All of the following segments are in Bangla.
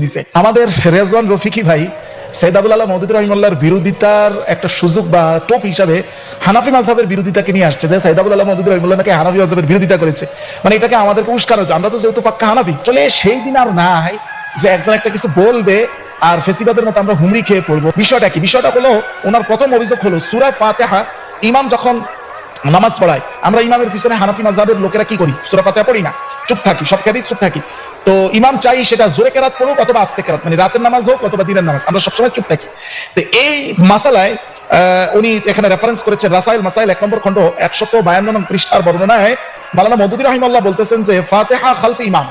দিছে। আমাদের রেজওয়ান রফিকি ভাই সৈয়দ আবুল আলা মওদুদী রাহিমাহুল্লাহর বিরোধিতার একটা সুযোগ বা টোপ হিসাবে হানাফি মাযহাবের বিরোধিতাকে নিয়ে আসছে, যে সৈয়দ আবুল আলা মওদুদী রাহিমাহুল্লাহ নাকি হানাফি মাযহাবের বিরোধিতা করেছে। মানে এটাকে আমাদেরকে উস্কানো, আমরা তো যেহেতু পাক্কা হানাফি, চলে সেই দিন আর নাই যে একজন একটা কিছু বলবে আর ফেসিবাদের মতো আমরা হুমড়ি খেয়ে পড়বো। বিষয়টা কি? বিষয়টা হলো, ওনার প্রথম অভিযোগ হলো সূরা ফাতিহা ইমাম যখন নামাজ পড়ায়, আমরা ইমামের পিছনে হানাফি মাযহাবের লোকেরা কি করি? সূরা ফাতিহা পড়ি না, চুপ থাকি, সব খেয়ে চুপ থাকি। তো ইমাম চাই সেটা জোরে কেরাত পড়ুক অথবা আস্তে কেরাত, মানে রাতের নামাজ হোক অথবা দিনের নামাজ, আমরা সবসময় চুপ থাকি। তো এই মাসালায় উনি এখানে রেফারেন্স করেছেন রাসাইল মাসাইল 1 নম্বর খণ্ড 152 নং পৃষ্ঠার বর্ণনায় মাওলানা মওদুদী রাহিমাহুল্লাহ বলতেছেন যে ফাতিহা খালফি ইমাম,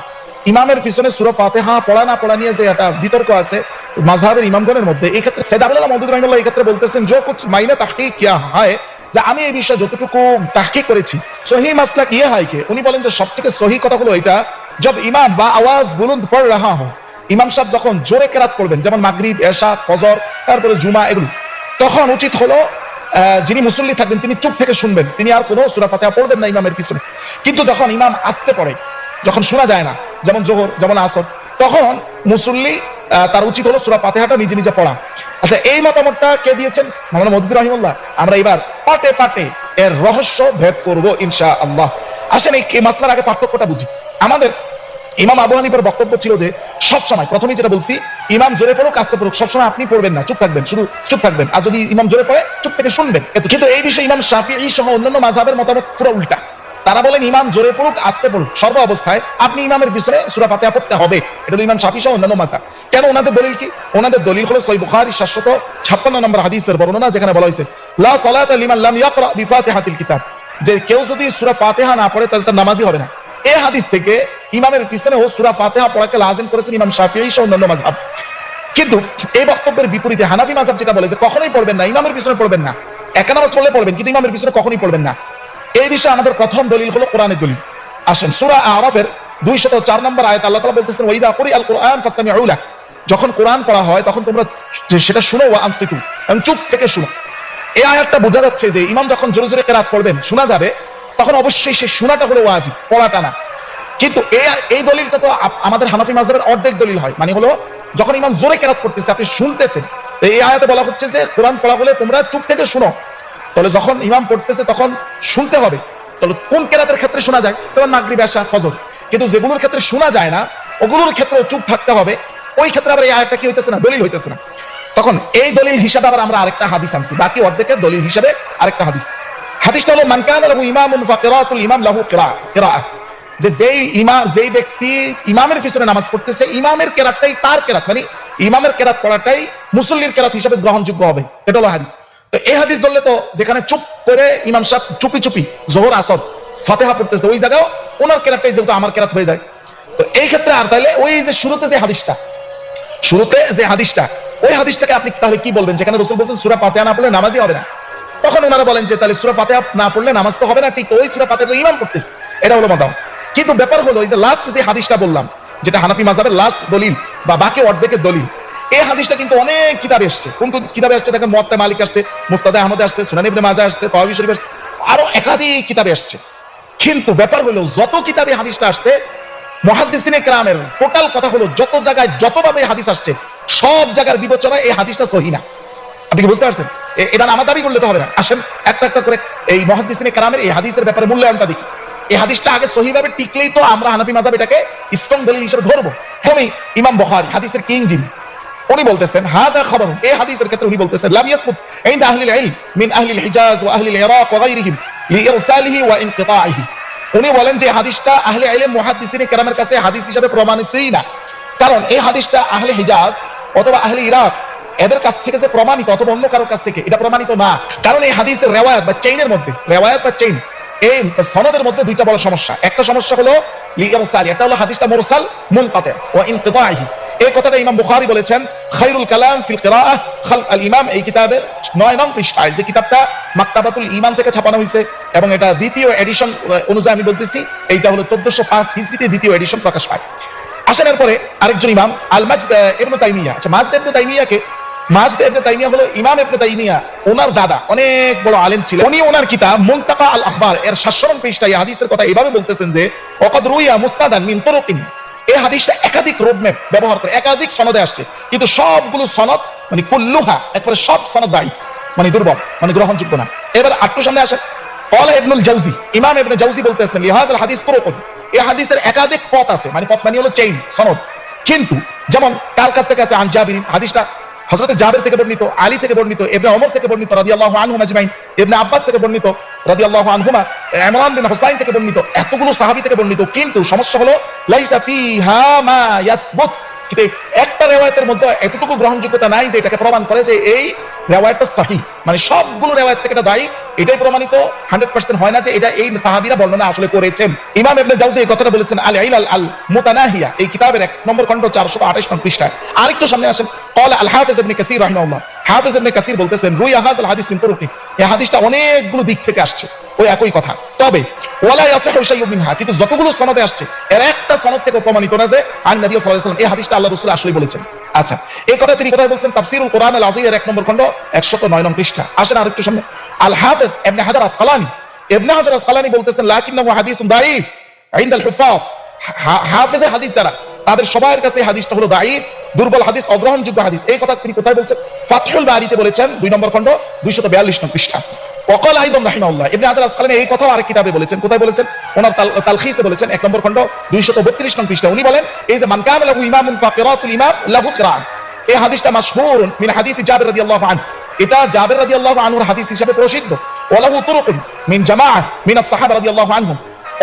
ইমামের পিছনে সূরা ফাতিহা পড়া না পড়া নিয়ে যে একটা বিতর্ক আছে মাযহাবের ইমামগণের মধ্যে, এই ক্ষেত্রে সৈয়দ আবুল আলা মওদুদী রাহিমাহুল্লাহ এই ক্ষেত্রে বলতেছেন যে কুছ মাইনে তাহকিক কিয়া হয়, যে আমি এই বিষয়ে যতটুকু তাহকিক করেছি সহি মাসলাক ইয়ে হয় কে, উনি বলেন যে সবথেকে সহি কথা হলো এটা, জব ইমাম বা আওয়াজ বুলন্দ পড় রাহা হো, ইমাম সাহেব যখন জোরে কেরাত পড়বেন, যেমন মাগরিব, এশা, ফজর, তারপরে জুমা, এগুলো, তখন উচিত হলো যিনি মুসল্লি থাকবেন তিনি চুপ থেকে শুনবেন, তিনি আর কোনো সূরা ফাতিহা পড়বেন না ইমামের পিছনে। কিন্তু যখন ইমাম আসতে পড়ে, যখন শোনা যায় না, যেমন জোহর, যেমন আসর, তখন মুসল্লি তার উচিত হলো সূরা ফাতিহাটা নিজে নিজে পড়া। আচ্ছা, এই মতামতটা কে দিয়েছেন? মাওলানা মওদুদী রাহিমাহুল্লাহ। আমরা এবার পাটে পাটে এর রহস্য ভেদ করব ইনশাআল্লাহ। আসেন এই মাসলার আগে পার্থক্যটা বুঝি। আমাদের ইমাম আবু হানিফার বক্তব্য ছিল যে সবসময়, প্রথমেই যেটা বলছি, ইমাম জোরে পড়ুক আস্তে পড়ুক, সবসময় আপনি পড়বেন না, চুপ থাকবেন, শুধু চুপ থাকবেন, আর যদি ইমাম জোরে পড়ে চুপ থেকে শুনবেন। কিন্তু এই বিষয়ে ইমাম শাফিঈ সহ অন্যান্য মাযহাবের মতামত পুরো উল্টা। তারা বলেন ইমাম জোরে পড়ুক আস্তে পড়ুক, সর্ব অবস্থায় আপনি ইমামের পিছনে সূরা ফাতিহা পড়তে হবে। এটা হলো ইমাম শাফিঈ সহ অন্যান্য মাযহাব। কেন? ওনাদের দলিল কি? ওনাদের দলিল হলো সহিহ বুখারী 756 নম্বর হাদিসের বর্ণনা, যেখানে বলা হয়েছে লা সালাতা লিমান লাম ইয়াকরা বিফাতিহাতিল কিতাব, যে কেউ যদি সূরা ফাতিহা না পড়ে তাহলে তার নামাজই হবে না। এই হাদিস থেকে ইমামের পিছনে সূরা ফাতিহা পড়াকে লাজিম করেছেন ইমাম শাফিঈ সহ অন্যান্য মাযহাব। কিন্তু এই বক্তব্যের বিপরীতে হানাফি মাযহাব যেটা বলে যে কখনোই পড়বেন না, ইমামের পিছনে পড়বেন না, একা নামাজ পড়লে পড়বেন কিন্তু ইমামের পিছনে কখনোই পড়বেন না। এই বিষয়ে আমাদের প্রথম দলিল হলো কোরআনের দলিল। আসেন সূরা আরাফের 204 নম্বর আয়াত আল্লাহ তাআলা বলতেছেন ওয়াইদা কুরিআল কুরআন ফাসতামিউ লাহু, যখন কোরআন পড়া হয় তখন তোমরা সেটা শুনো, ওয়া আনসিতু, এবং চুপ থেকে শুনো। এই আয়াতটা বোঝা যাচ্ছে যে ইমাম যখন জোরে জোরে কেরাত পড়বেন, শোনা যাবে, তখন অবশ্যই সেই শোনাটা হলো ওয়াজিব, পড়াটা না। কিন্তু এই দলিলটা তো আমাদের হানাফি মাযহাবের অর্ধেক দলিল হয়, মানে হলো যখন ইমাম জোরে কেরাত পড়তেছে আপনি শুনতেছেন, এই আয়াতে বলা হচ্ছে যে কোরআন পড়া হলে তোমরা চুপ থেকে শুনো। তাহলে যখন ইমাম পড়তেছে তখন শুনতে হবে। তাহলে কোন কেরাতের ক্ষেত্রে শোনা যায়? যেমন মাগরিব, এশা, ফজর। কিন্তু যেগুলোর ক্ষেত্রে শোনা যায় না ওগুলোর ক্ষেত্রে চুপ থাকতে হবে, ওই ক্ষেত্রে আবার এই আয়াতটা কি হইতেছে না? দলিল হইতেছে না। তখন এই দলিল হিসাবে আবার আমরা আরেকটা হাদিস আনছি, বাকি অর্ধেকের দলিল হিসাবে আরেকটা হাদিস। হাদিসটা হলো মান কানা লাহু ইমামুন ফাকিরাতুল ইমাম লাহু কিরাআহ, যেই ব্যক্তি ইমামের পিছনে নামাজ পড়তেছে, ইমামের কেরাতটাই তার কেরাত, মানে ইমামের কেরাত পড়াটাই মুসল্লির কেরাত হিসাবে গ্রহণযোগ্য হবে। এটা হলো হাদিস। তো এই হাদিস ধরলে তো যেখানে চুপ করে ইমাম সাহেব চুপি চুপি জোহর আসর ফাতিহা পড়তেছে, ওই জায়গাও ওনার কেরাতটাই যেহেতু আমার কেরাত হয়ে যায়। তো এই ক্ষেত্রে আর তাহলে ওই যে শুরুতে যে হাদিসটা ওই হাদিসটাকে আপনি তাহলে কি বলবেন, যেখানে রাসূল বলছেন সূরা ফাতিহা না পড়লে নামাজই হবে না? তখন ওনারা বলেন যে তাহলে সূরা ফাতিহা না পড়লে নামাজ তো হবে না, ঠিক ওই সূরা ফাতিহা ইমাম পড়তেছে, এটা হলো মতামত। কিন্তু ব্যাপার হলো এই যে লাস্ট যে হাদিসটা বললাম, যেটা হানাফি মাযহাবের লাস্ট দলিল বা বাকি অর্ধেকের দলিল, এই হাদিসটা কিন্তু অনেক কিতাবে আসছে। কোন কোন কিতাবে আসছে দেখেন? মুওয়াত্তা মালিক আসছে, মুসনাদ আহমদ আসছে, সুনান ইবনে মাজাহ আসছে, তাওয়াবি শরীফ আসছে, আরো একাধিক কিতাবে আসছে। কিন্তু ব্যাপার হলো যত কিতাবে হাদিসটা আসছে, মুহাদ্দিসিনে কেরামের টোটাল কথা হলো যত জায়গায় যতভাবে হাদিস আসছে সব জায়গার বিবেচনায় এই হাদিসটা সহিহ না। আপনি কি বুঝতে পারছেন? এটা আমার দাবি করলে তো হবে না। আসেন একটা একটা করে এই মুহাদ্দিসিনে কেরামের এই হাদিসের ব্যাপারে মূল্যায়নটা দেখি। এই হাদিসটা আগে সহিভাবে টিকলেই তো আমরা হানাফি মাযহাব এটাকে স্ট্রং দলিল হিসেবে ধরবো। হ্যাঁ, ইমাম বুখারী হাদিসের কিং যিনি, উনি বলতেছেন হাযা খবর, এই হাদিসের ক্ষেত্রে উনি বলতেছেন লাম ইয়াসবুত ইনদা আহলিল ইলম মিন আহলিল হিজাজ ওয়া আহলিল ইরাক ওয়া গায়রিহিম লিইরসালিহি ওয়া ইনকিতাইহি। উনি বলেন যে হাদিসটা আহলে ইলম মুহাদ্দিসিনে কেরামের কাছে হাদিস হিসেবে প্রমাণিতই না, কারণ এই হাদিসটা আহলে হিজাজ অথবা আহলে ইরাক এদের কাছ থেকে যে প্রমাণিত অথবা অন্য কারোর কাছ থেকে এটা প্রমাণিত না। কারণ এই হাদিসের রিওয়ায়াত বা চেইনের মধ্যে, রিওয়ায়াত বা চেইন, এই সনদের মধ্যে দুইটা বড় সমস্যা। একটা সমস্যা হলো লিইরসালি, এটা হলো হাদিসটা মুরসাল মুনকাতি ওয়া ইনকিতাইহি। এই কথাটা ইমাম বুখারী বলেছেন খায়রুল কালাম ফিল কিরাআহ খালক আল ইমাম, এই কিতাবের 9 নং পৃষ্ঠায়, যে কিতাবটা মাকতাবাতুল ঈমান থেকে ছাপানো হয়েছে এবং এটা দ্বিতীয় এডিশন অনুযায়ী আমি বলতেছি, এইটা হলো 1405 হিজরিতে দ্বিতীয় এডিশন প্রকাশ পায়। আসেন এরপরে আরেকজন ইমাম আল মাজদ ইবনে তাইমিয়া। আচ্ছা, মাজদ ইবনে তাইমিয়া হলো ইমাম ইবনে তাইমিয়া, ওনার দাদা অনেক বড় আলেম ছিলেন। উনি ওনার কিতাব মুনতাকা আল আখবার এর 7 নং পৃষ্ঠায় হাদিসের কথা এইভাবে বলতেছেন যে ওয়াকাদ রুইয়া মুসনাদান মিন তুরুকিন এই হাদিসটা একাধিক রোডম্যাপ ব্যবহার করে একাধিক সনদে আসছে, কিন্তু সবগুলো সনদ মানে কুল্লুহা একবারে সব সনদ দায়ীফ, মানে দুর্বল, মানে গ্রহণযোগ্য না। এবার আটটু সামনে আসেন, ক্বালা ইবনুল জাওজি, ইমাম ইবনে জাওজি বলতেছেন লিহাযাল হাদিস তুরুকুন, এই হাদিসের একাধিক পথ আছে, মানে পথ মানে হলো চেইন সনদ। কিন্তু যেমন কার কাছ থেকে আছে, আন জাবির, হাদিসটা হযরত জাবির থেকে বর্ণিত, আলী থেকে বর্ণিত, ইবনে ওমর থেকে বর্ণিত রাদিয়াল্লাহু আনহুম আজমাইন, ইবনে আব্বাস থেকে বর্ণিত রাদিয়াল্লাহু আনহুমা, ইমরান বিন হুসাইন থেকে বর্ণিত, এতগুলো সাহাবী থেকে বর্ণিত। কিন্তু সমস্যা হলো লাইসা ফিহা মা ইয়াতবুত, কিন্তু একটা রিওয়ায়াতের মধ্যে এতটুকু গ্রহণযোগ্যতা নাই যে এটাকে প্রমাণ করে যে এই রিওয়ায়াতটা সহিহ, মানে সবগুলো রিওয়ায়াত থেকে এটা দায়ীফ, এটাই প্রমাণিত 100% হয় না যে এটা এই সাহাবীরা বর্ণনা আসলে করেছেন। ইমাম ইবনে জাওজি এই কথাটা বলেছেন আল ইলাল আল মুতানাহিয়া, এই কিতাবের 1 নম্বর খণ্ড 428 নং পৃষ্ঠায়। আরেকটু সামনে আসেন, ক্বালা আল হাফিজ ইবনে কাসির রাহিমাহুল্লাহ, হাফিজ ইবনে কাসির বলতেছেন রুইয়া হাযাল হাদিস মিন তুরুকি, এই হাদিসটা অনেকগুলো দিক থেকে আসছে, ওই একই কথা। তবে ওয়ালা ইয়াসিহু শাইউম মিনহা, কিন্তু যতগুলো সনদে আসছে এর একটা সনদ থেকে প্রমাণিত না যে আন নবী সাল্লাল্লাহু আলাইহি ওয়াসাল্লাম এই হাদিসটা আল্লাহ রাসূল আসলে বলেছেন। আচ্ছা, এই কথা তিনি কোথায় বলছেন? তাফসীরুল কোরআন আল আযীমের 1 নম্বর খণ্ড 109 নং পৃষ্ঠা। আসেন আরেকটু সামনে, আল হাফিজ ইবনে হাজার আসকালানী, ইবনে হাজার আসকালানী বলতেছেন লাকিন্নাহু হাদিসুন দাঈফ ইনদাল হুফাজ, হাফিজের হাদিস যারা তাদের সবার কাছে হাদিসটা হলো দাঈফ, দুর্বল হাদিস, অগ্রহণযোগ্য হাদিস। এই কথা তিনি কোথায় বলছেন? ফাতহুল বারীতে বলেছেন 2 নম্বর খণ্ড 242 নং পৃষ্ঠা। ওয়াকাল আইদান রাহিমাহুল্লাহ, ইবনে হাজার আসকালানী এই কথাও আরেক কিতাবে বলেছেন। কোথায় বলেছেন? ওনার তালখিসে বলেছেন 1 নম্বর খণ্ড 232 নং পৃষ্ঠা। উনি বলেন এই যে মান কানা লাহু ইমামুন ফাকিরাতুল ইমাম লাহু কিরাআহ, এই হাদিসটা মাশহুরুন মিন হাদিস জাবির রাদিয়াল্লাহু আনহু, এটা জাবির রাদিয়াল্লাহু আনহুর হাদিস হিসেবে প্রসিদ্ধ। ওয়ালাহু তুরুকুন মিন জামাআহ মিনাস সাহাবা রাদিয়াল্লাহু আনহুম,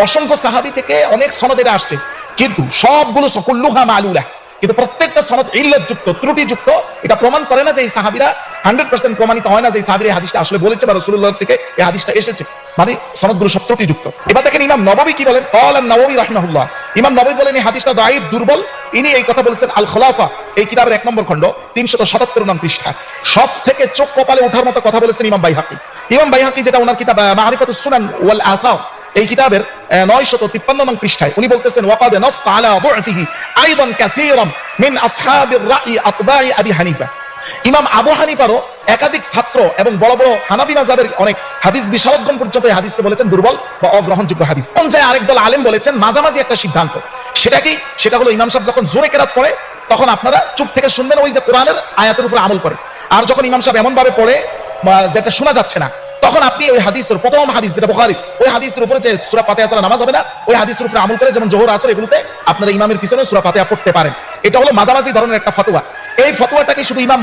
অসংখ্য সাহাবী থেকে অনেক সনদ এটা আসছে, কিন্তু সবগুলো কুল্লুহা মালুলা, কিন্তু প্রত্যেকটা সনদ ইল্লাতযুক্ত, ত্রুটিযুক্ত। এটা প্রমাণ করে না যে এই সাহাবীরা 100% প্রমাণিত হয় না যে এই সাহাবীরা এই হাদিসটা আসলে বলেছে বা রাসূলুল্লাহ থেকে এই হাদিসটা এসেছে, মানে সনদগুলো সব ত্রুটিযুক্ত। এবার দেখেন ইমাম নববী কি বলেন, ক্বালা আন-নাওয়াবী রাহিমাহুল্লাহ, ইমাম নববী বলেন এই হাদিসটা দাঈফ, দুর্বল। ইনি এই কথা বলেছেন আল খুলাসা, এই কিতাবের 1 নম্বর খণ্ড 377 নং পৃষ্ঠা। সব থেকে চোখ কপালে ওঠার মতো কথা বলেছেন ইমাম বাইহাকী। ইমাম বাইহাকী যেটা ওনার কিতাব মারিফাতুস সুনান ওয়াল আসার, এই কিতাবের 953 নং পৃষ্ঠায় উনি বলতেছেন ওয়াকাদ নাস আলা দু'ফিহি আইদান কাসীরাম মিন আসহাবির রাই আতবাই আবি হানিফা, ইমাম আবু হানিফারও একাধিক ছাত্র এবং বড় বড় হানাফি মাযহাবের অনেক হাদিস বিশারদগণ পর্যন্ত এই হাদিসকে বলেছেন দুর্বল বা অগ্রহণযোগ্য হাদিস। পঞ্চায়ে আরেক দল আলেম বলেছেন মাঝামাঝি একটা সিদ্ধান্ত, সেটা কি? সেটা হলো ইমাম সাহেব যখন জোরে কেরাত পড়ে তখন আপনারা চুপ থেকে শুনবেন, ওই যে কোরআনের আয়াতের উপর আমল করে। আর যখন ইমাম সাহেব এমন ভাবে পড়ে যেটা শোনা যাচ্ছে না, তখন আপনি ওই হাদিসের প্রথম হাদিস যেটা বুখারী, ওই হাদিসের উপরে যে সূরা ফাতিহা ছাড়া নামাজ হবে না, ওই হাদিসের উপরে আমল করে যেমন যোহর আসর এগুলোতে আপনারা ইমামের পিছনে সূরা ফাতিহা পড়তে পারেন। এটা হলো মাঝামাঝি ধরনের একটা ফতোয়া। এই ফতোয়াটাকে শুধু ইমাম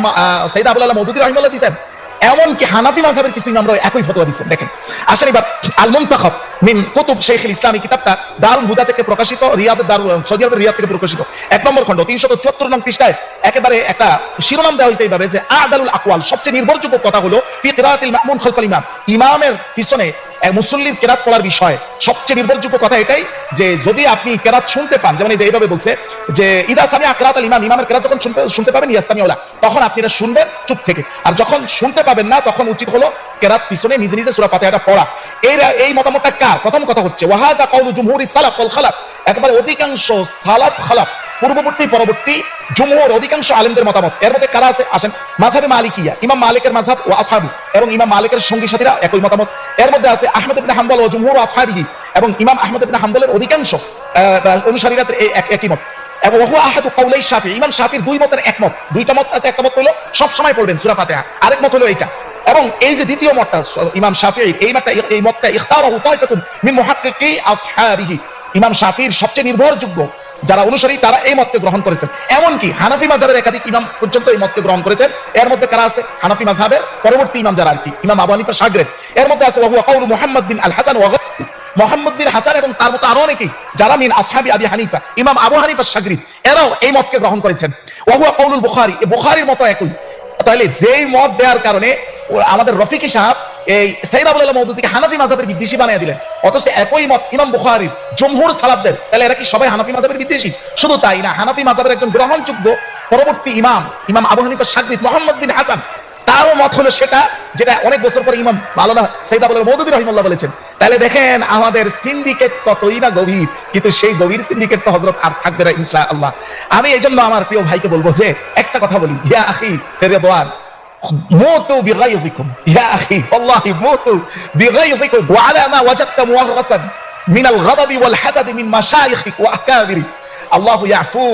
সাইয়্যিদ আবুল আলা মওদুদী রাহিমাহুল্লাহ দিয়েছেন, এমনকি হানাফি মাযহাবের কিছু ইমামরা একই ফতোয়া দিয়েছেন। দেখেন, আসেন এবার আল মুনতাখাব মিন কুতুব শাইখুল ইসলাম, এই কিতাবটা দারুল হুদা থেকে প্রকাশিত, সৌদি আরবের রিয়াদ থেকে প্রকাশিত, 1 নম্বর খণ্ড 374 নং পৃষ্ঠায় একেবারে একটা শিরোনাম দেওয়া হয়েছে এইভাবে যে আদালুল আকওয়াল, সবচেয়ে নির্ভরযোগ্য কথা হলো ফি কিরাআতিল মা'মুন খালফাল ইমাম, ইমামের পিছনে মুসল্লির কেরাত পড়ার বিষয় সবচেয়ে নির্ভরযোগ্য কথা এটাই যে যদি আপনি কেরাত শুনতে পান, যেমন এই যে এইভাবে বলছে যে ইদা সামিআ কিরাআতাল ইমাম, ইমামের কেরাত যখন শুনতে পাবেন ইয়াস্তামিউলা, তখন আপনি এটা শুনবেন চুপ থেকে, আর যখন শুনতে পাবেন না তখন উচিত হলো কেরাত পিছনে নিজে নিজে সূরা ফাতিহাটা পড়া। এই মতামতটা কার? প্রথম কথা হচ্ছে ওয়াহাযা কাউলু জুমহুরি সালাফ ওয়াল খালাফ, একেবারে অধিকাংশ সালাফ খালাফ পূর্ববর্তী পরবর্তী জুমহুর অধিকাংশ আলেমদের মতামত। এর মধ্যে কারা আছে? আসেন, মাযহাবে মালিকিয়া, ইমাম মালিকের মাযহাব ও আসহাবু এবং ইমাম মালিকের সঙ্গী সাথীরা একই মতামত। এর মধ্যে আছে আহমদ ইবনে হাম্বল ও জুমহুর আসহাবিহি, এবং ইমাম আহমদ ইবনে হাম্বলের অধিকাংশ অনুসারীরা একই মত। এবং ওয়া আহাদু কাউলাই শাফি, ইমাম শাফির দুই মতের একমত, দুইটা মত আছে। একটা মত হলো সব সময় পড়বেন সূরা ফাতিহা, আরেক মত হলো এইটা। এবং এই যে দ্বিতীয় মতটা ইমাম শাফিঈ, এই মতটা ইখতারাহু তাইফাতুন মিন মুহাক্কিকি আসহাবিহি, ইমাম শাফির সবচেয়ে নির্ভরযোগ্য যারা অনুসারী তারা এই মতকে গ্রহণ করেছেন। এমনকি হানাফি মাযহাবের একাধিক ইমাম পর্যন্ত এই মতকে গ্রহণ করেছেন। এর মধ্যে কারা আছে? হানাফি মাযহাবের পরবর্তী ইমাম যারা আর কি, ইমাম আবু হানিফার শাগরেদ। এর মধ্যে আছে ওয়া হুয়া কাউলু মুহাম্মদ বিন আল হাসান ওয়া গায়রুহু, মুহাম্মদ বিন হাসান এবং তার মতো আরো অনেকেই যারা মিন আসহাবি আবি হানিফা, ইমাম আবু হানিফার শাগরিদ, এরাও এই মতকে গ্রহণ করেছেন। ওয়া হুয়া কাউলুল বুখারী, এই বুখারীর মতো একই। তাহলে যেই মত দেওয়ার কারণে আমাদের রফিকি সাহেব এই সাইয়্যিদ আবুল আলা মওদুদীকে হানাফি মাযহাবের বিদ্বেষী বানিয়ে দিলেন, অথচ একই মত ইমাম বুখারীর জমহুর সালাফদের, তাহলে এরা কি সবাই হানাফি মাযহাবের বিদ্বেষী? শুধু তাই না, হানাফি মাযহাবের একজন গ্রহণযোগ্য পরবর্তী ইমাম আবু হানিফার শাগরিদ মুহাম্মদ বিন হাসান, তারও মত হলো সেটা যেটা অনেক বছর পরে ইমাম আলাদা সাইয়্যিদ আবুল আলা মওদুদী রাহিমাহুল্লাহ বলেছেন। তাহলে দেখেন আমাদের সিন্ডিকেট কতই না গভীর, কিন্তু সেই গভীর সিন্ডিকেট তো হযরত আর থাকবে না ইনশাআল্লাহ। আমি এই জন্য আমার প্রিয় ভাইকে বলবো যে একটা কথা বলি, ইয়া আখি রিদওয়ান, موتوا بغيظكم يا أخي والله موتوا بغيظكم وعلى ما وجدت مورثا من الغضب والحسد من مشايخك وأكابرك আল্লাহু ইয়াফু